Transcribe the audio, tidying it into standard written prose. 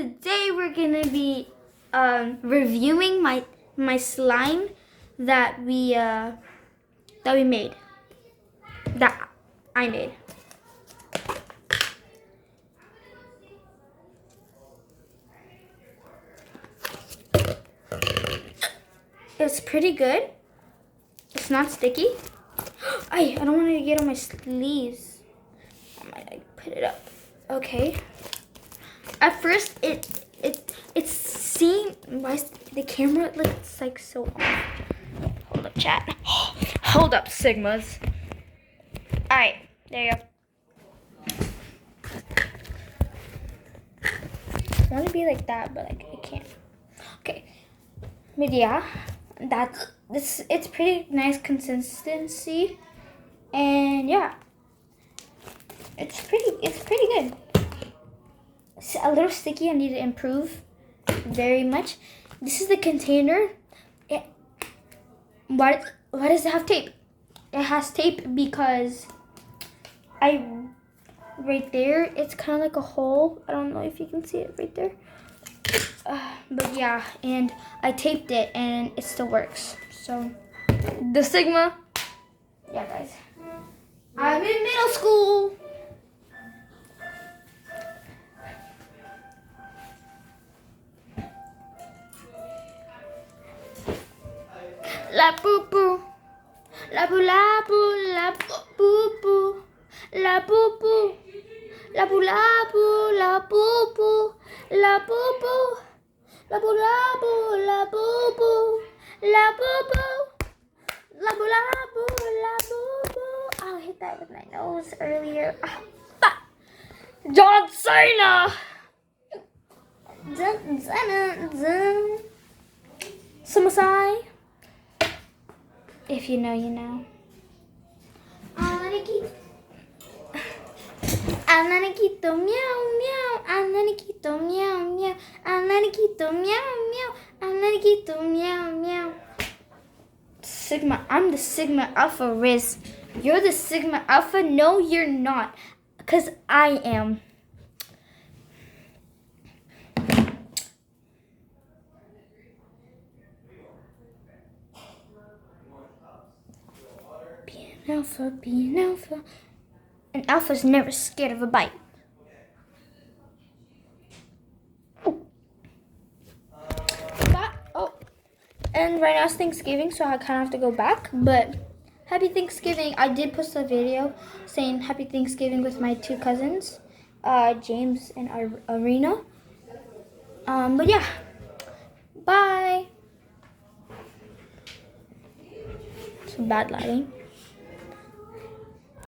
today we're gonna be reviewing my slime that we made. That I made. It's pretty good. It's not sticky. I don't want it to get on my sleeves. I might put it up. Okay. At first, it's seeing. Why is the camera looks like so off? Hold up, chat. Hold up, Sigmas. All right, there you go. I want to be like that, but like I can't. Okay, but yeah, it's pretty nice consistency, and yeah, it's pretty good. It's a little sticky. I need to improve very much. This is the container. Why does it have tape? It has tape because right there, it's kind of like a hole. I don't know if you can see it right there. But yeah, and I taped it and it still works. So, the Sigma. Yeah, guys. I'm in middle school. La boo boo. La boo la boo. La boo boo. La boo boo. La boo la boo. La boo boo. La boo boo. La boo la boo. La boo boo. La boo boo. La boo la boo. La boo boo. Oh, I hit that with my nose earlier. John Cena. Sumasai. If you know, you know. Ananiquito, meow, meow. Ananiquito, meow, meow. Ananiquito, meow, meow. Ananiquito, meow, meow. Sigma, I'm the Sigma Alpha Riz. You're the Sigma Alpha? No, you're not. Because I am. Be an alpha, be an alpha. An alpha's never scared of a bite. And right now it's Thanksgiving, so I kind of have to go back. But happy Thanksgiving. I did post a video saying happy Thanksgiving with my two cousins, James and Arena. But yeah, bye. Some bad lighting.